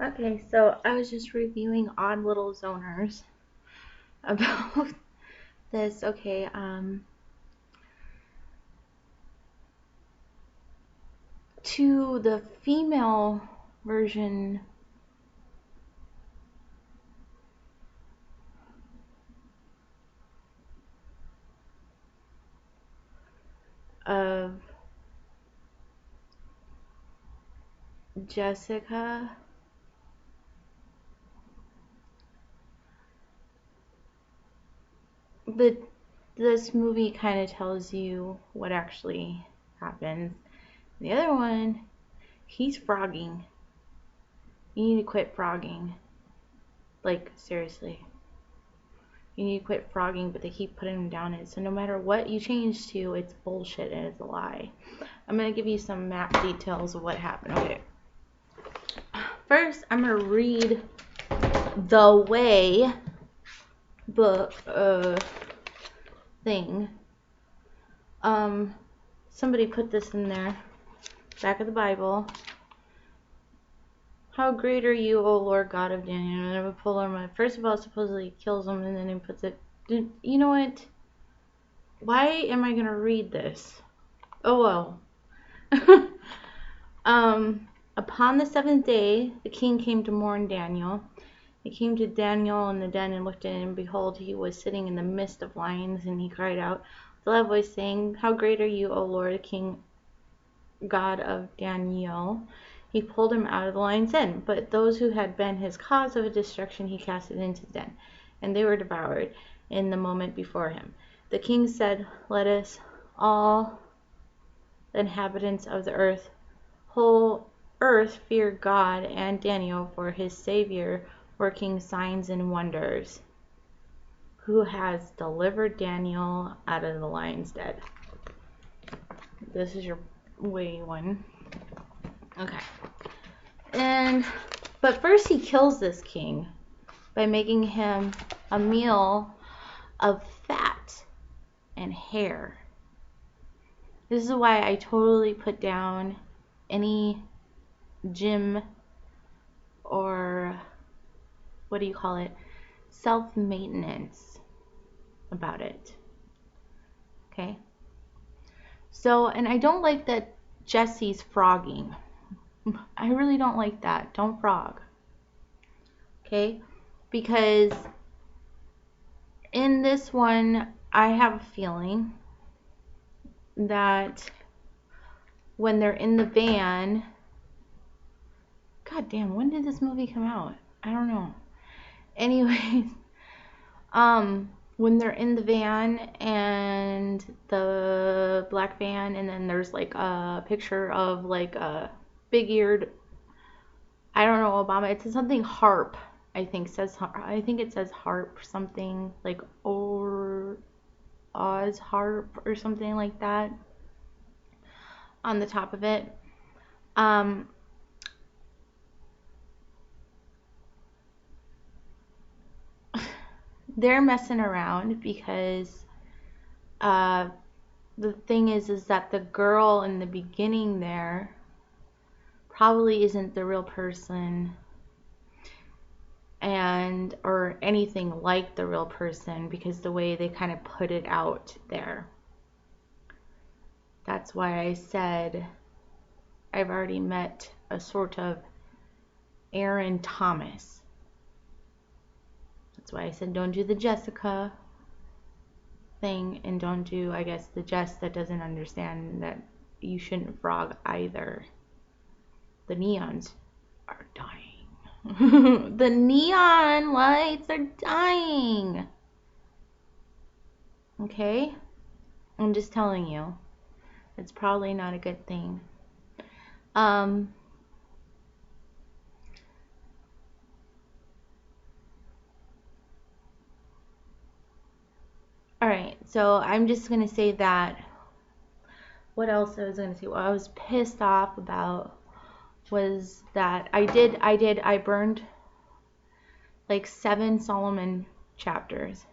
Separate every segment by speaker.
Speaker 1: Okay, so I was just reviewing Odd Little Zoners about this. Okay, to the female version of Jessica, but this movie kind of tells you what actually happens. The other one, he's frogging. You need to quit frogging. Like, seriously. You need to quit frogging, but they keep putting him down it. So no matter what you change to, it's bullshit and it's a lie. I'm going to give you some map details of what happened. Okay. First, I'm going to read the way book thing. Somebody put this in there. Back of the Bible. How great are you, O Lord God of Daniel? And I would pull on first of all, supposedly kills him, and then he puts it. You know what? Why am I going to read this? Oh well. Upon the 7th day, the king came to mourn Daniel. He came to Daniel in the den and looked at him, and behold, he was sitting in the midst of lions, and he cried out with a loud voice, saying, How great are you, O Lord, King God of Daniel? He pulled him out of the lion's den, but those who had been his cause of destruction he casted into the den, and they were devoured in the moment before him. The king said, Let us all the inhabitants of the whole earth fear God and Daniel for his Savior, working signs and wonders, who has delivered Daniel out of the lion's den. This is your way one. Okay. But first he kills this king by making him a meal of fat and hair. This is why I totally put down any gym or what do you call it? Self-maintenance about it. Okay? So, and I don't like that Jesse's frogging. I really don't like that. Don't frog. Okay? Because in this one, I have a feeling that when they're in the van, God damn, when did this movie come out? I don't know. Anyways, when they're in the van and the black van, and then there's like a picture of like a big-eared, I don't know, Obama. It says something harp. I think it says harp something like or Oz harp or something like that on the top of it. They're messing around because the thing is that the girl in the beginning there probably isn't the real person or anything like the real person, because the way they kind of put it out there. That's why I said I've already met a sort of Aaron Thomas. That's why I said don't do the Jessica thing, and don't do, I guess, the Jess that doesn't understand that you shouldn't frog either. The neons are dying. The neon lights are dying. Okay? I'm just telling you. It's probably not a good thing. Alright, so I'm just going to say that. What else I was going to say? What I was pissed off about was that I burned like 7 Solomon chapters.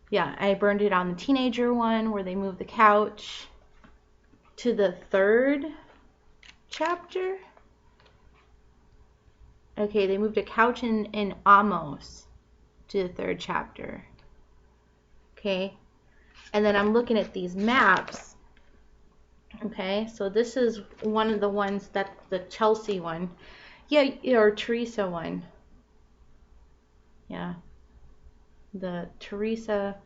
Speaker 1: Yeah, I burned it on the teenager one where they moved the couch to the 3rd chapter. Okay, they moved a couch in Amos to the 3rd chapter. Okay, and then I'm looking at these maps. Okay, so this is one of the ones, that's the Chelsea one. Yeah, or Teresa one. Yeah, the Teresa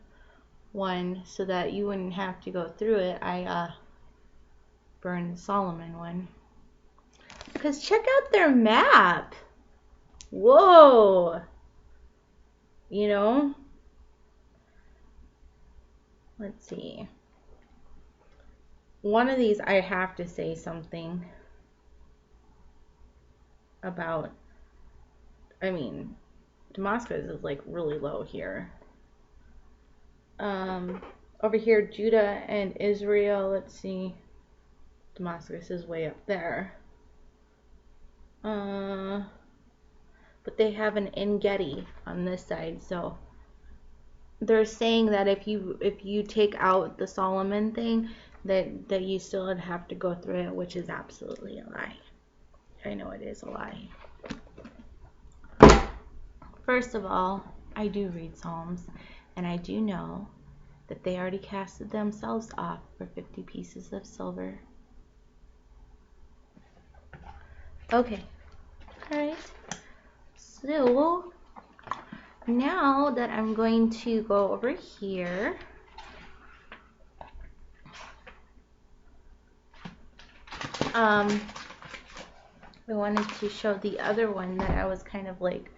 Speaker 1: one, so that you wouldn't have to go through it. I burned the Solomon one. Because check out their map. Whoa. You know? Let's see. One of these I have to say something about. I mean, Damascus is like really low here. Over here, Judah and Israel. Let's see. Damascus is way up there. But they have an En-Gedi on this side, so they're saying that if you take out the Solomon thing, that you still would have to go through it, which is absolutely a lie. I know it is a lie. First of all, I do read Psalms, and I do know that they already casted themselves off for 50 pieces of silver. Okay. Alright. So, now that I'm going to go over here, I wanted to show the other one that I was kind of like,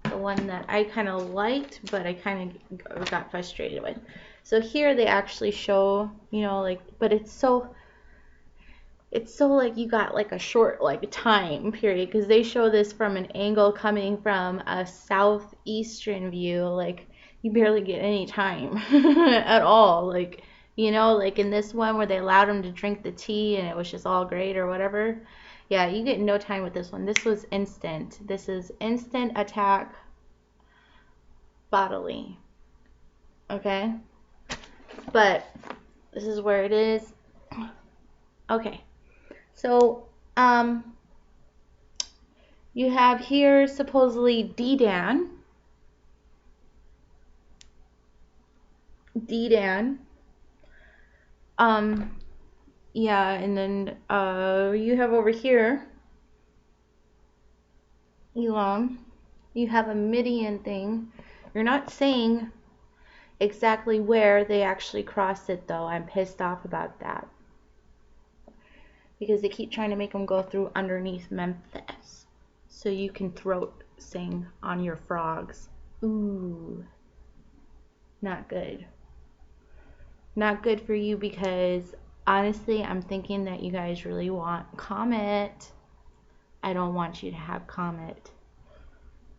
Speaker 1: the one that I kind of liked, but I kind of got frustrated with. So here they actually show, you know, like, but it's so like you got like a short like time period, because they show this from an angle coming from a southeastern view. Like you barely get any time at all. Like, you know, like in this one where they allowed them to drink the tea and it was just all great or whatever. Yeah, you get no time with this one. This was instant. This is instant attack bodily. Okay? But this is where it is. Okay. So, you have here supposedly Dedan. Yeah, and then you have over here Elam. You have a Midian thing. You're not saying exactly where they actually crossed it, though. I'm pissed off about that, because they keep trying to make them go through underneath Memphis so you can throat sing on your frogs. Ooh, not good. Not good for you, because honestly, I'm thinking that you guys really want Comet. I don't want you to have Comet.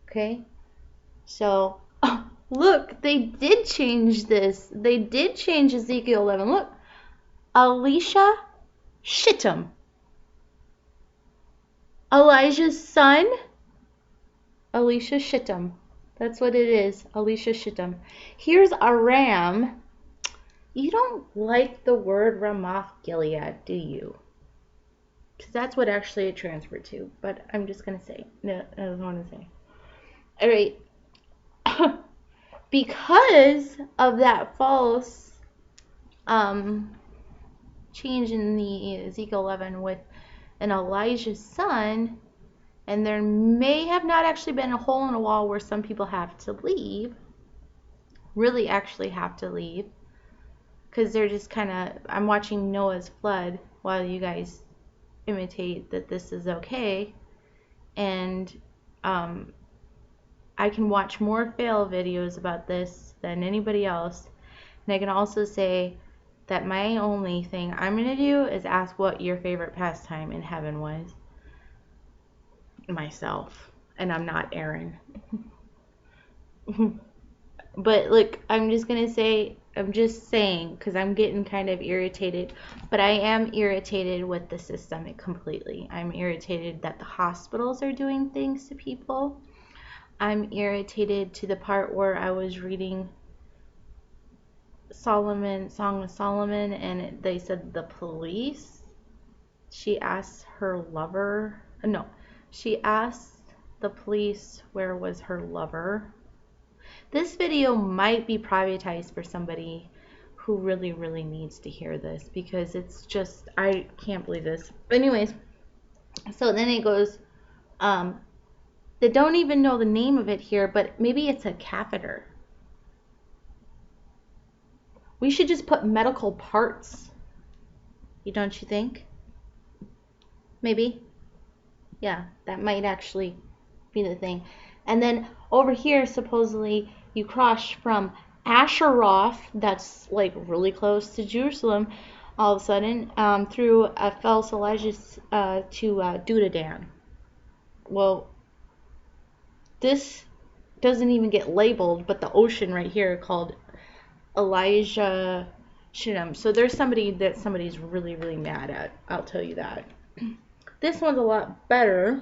Speaker 1: Okay? So, oh, look, they did change this. They did change Ezekiel 11. Look, Elisha Shittim. Elijah's son, Elisha Shittim. That's what it is, Elisha Shittim. Here's Aram. You don't like the word Ramoth Gilead, do you? Because that's what actually it transferred to. But I'm just going to say. No, I don't want to say. Alright. Because of that false change in the Ezekiel 11 with an Elijah's son, and there may have not actually been a hole in a wall where some people have to leave, really actually have to leave, because they're just kind of, I'm watching Noah's flood while you guys imitate that this is okay, and I can watch more fail videos about this than anybody else, and I can also say that my only thing I'm going to do is ask what your favorite pastime in heaven was. Myself. And I'm not Aaron. But look, I'm just going to say, I'm just saying, because I'm getting kind of irritated. But I am irritated with the system completely. I'm irritated that the hospitals are doing things to people. I'm irritated to the part where I was reading Song of Solomon, and they said the police, she asked the the police. Where was her lover? This video might be privatized for somebody who really, really needs to hear this, because it's just, I can't believe this. But anyways, so then it goes, they don't even know the name of it here, but maybe it's a catheter. We should just put medical parts. Don't you think? Maybe. Yeah, that might actually be the thing. And then over here, supposedly, you cross from Asheroth, that's like really close to Jerusalem, all of a sudden, through Phelsalagis to Dudadan. Well, this doesn't even get labeled, but the ocean right here called Elijah Shittim. So there's somebody that somebody's really, really mad at. I'll tell you that. This one's a lot better,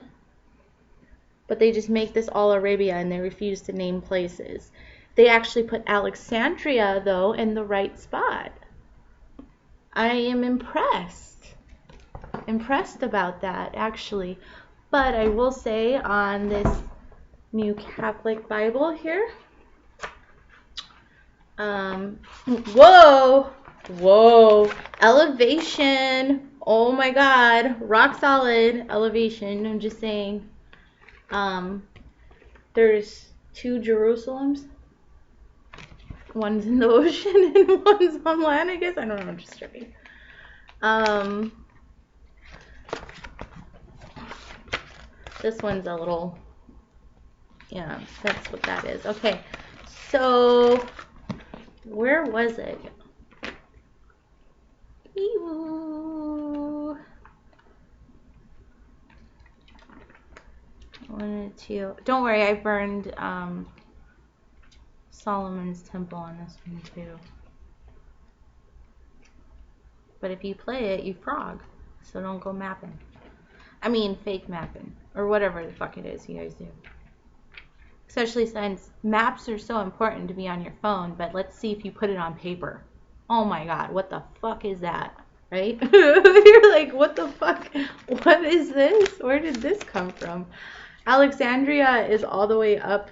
Speaker 1: but they just make this all Arabia and they refuse to name places. They actually put Alexandria, though, in the right spot. I am impressed. Impressed about that, actually. But I will say on this New Catholic Bible here, whoa, elevation. Oh my God, rock solid elevation. I'm just saying, there's 2 Jerusalems. One's in the ocean and one's on land, I guess. I don't know, I'm just joking. This one's a little, yeah, that's what that is. Okay, so where was it? Ew. 1 and 2. Don't worry, I burned Solomon's temple on this one too. But if you play it, you frog. So don't go mapping. I mean, fake mapping. Or whatever the fuck it is you guys do. Especially since maps are so important to be on your phone, but let's see if you put it on paper. Oh my God, what the fuck is that? Right? You're like, what the fuck? What is this? Where did this come from? Alexandria is all the way up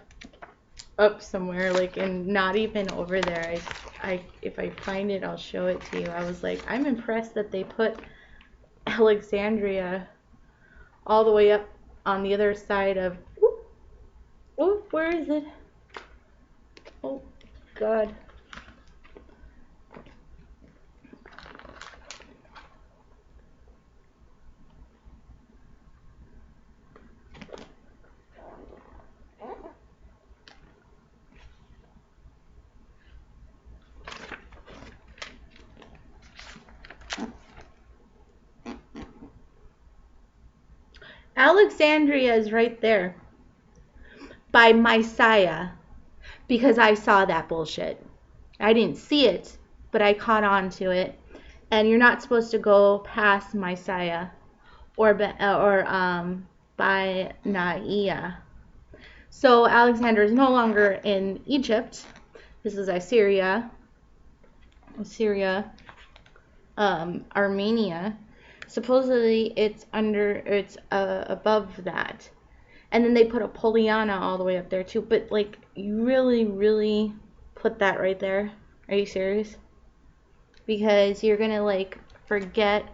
Speaker 1: somewhere, like, and not even over there. If I find it, I'll show it to you. I was like, I'm impressed that they put Alexandria all the way up on the other side of, where is it? Oh God. Alexandria is right there by Messiah, because I saw that bullshit. I didn't see it, but I caught on to it. And you're not supposed to go past Messiah or by Naia. So Alexander is no longer in Egypt. This is Assyria, Armenia. Supposedly it's above that. And then they put a Poliana all the way up there too. But like, you really, really put that right there? Are you serious? Because you're gonna like forget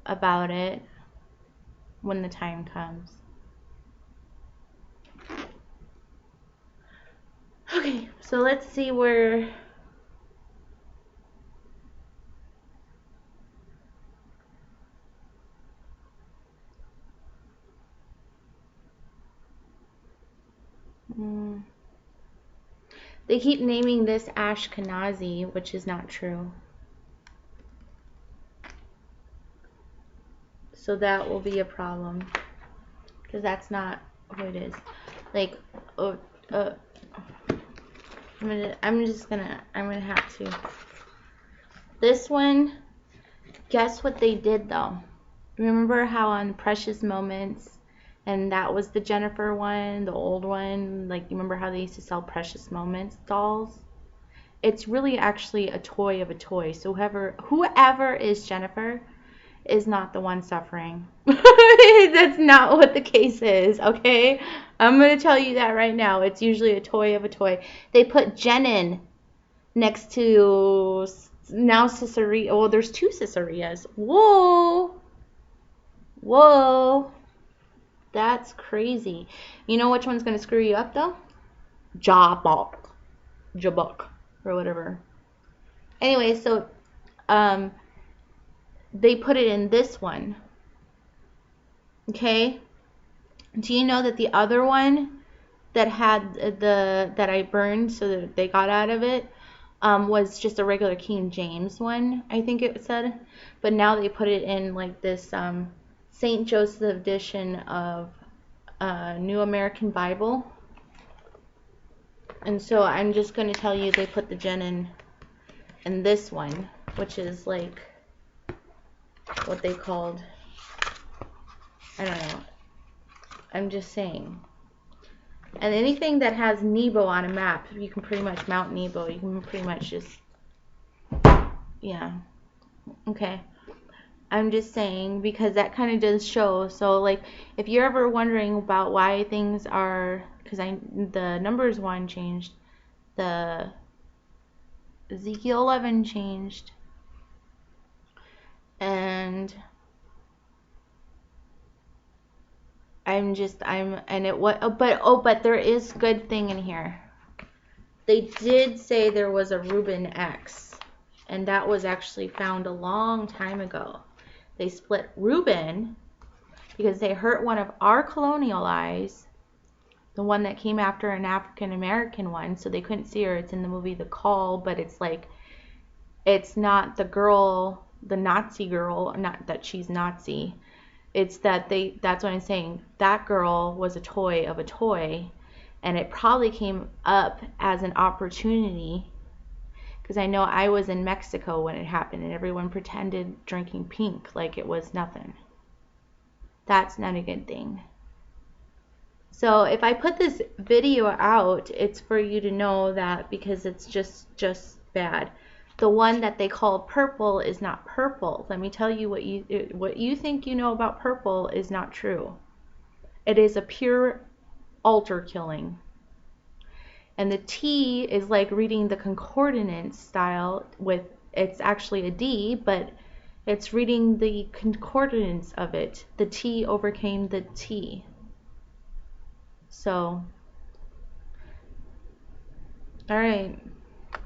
Speaker 1: about it when the time comes. Okay, so let's see where they keep naming this Ashkenazi, which is not true. So that will be a problem, because that's not who it is. Like, I'm gonna have to. This one, guess what they did though? Remember how on Precious Moments, and that was the Jennifer one, the old one, like, you remember how they used to sell Precious Moments dolls? It's really actually a toy of a toy. So whoever is Jennifer is not the one suffering. That's not what the case is, okay? I'm going to tell you that right now. It's usually a toy of a toy. They put Jenin next to now Caesarea. Well, there's 2 Caesareas. Whoa. Whoa. That's crazy. You know which one's going to screw you up, though? Jabbok. Or whatever. Anyway, so they put it in this one. Okay? Do you know that the other one that had that I burned so that they got out of it was just a regular King James one, I think it said. But now they put it in like this St. Joseph edition of New American Bible. And so I'm just going to tell you they put the Jenin in this one, which is like what they called, I don't know. I'm just saying. And anything that has Nebo on a map, you can pretty much mount Nebo. You can pretty much just, yeah. Okay. I'm just saying because that kind of does show. So like if you're ever wondering about why things are, because the Numbers 1 changed, the Ezekiel 11 changed, and but there is good thing in here. They did say there was a Reuben X, and that was actually found a long time ago. They split Reuben because they hurt one of our colonial eyes, the one that came after an African American one, so they couldn't see her. It's in the movie The Call, but it's like, it's not the girl, the Nazi girl, not that she's Nazi. It's that that's what I'm saying. That girl was a toy of a toy, and it probably came up as an opportunity, because I know I was in Mexico when it happened, and everyone pretended drinking pink like it was nothing. That's not a good thing. So if I put this video out, it's for you to know that, because it's just bad. The one that they call purple is not purple. Let me tell you, what you think you know about purple is not true. It is a pure altar killing. And the T is like reading the concordance style with, it's actually a D, but it's reading the concordance of it. The T overcame the T. So, all right.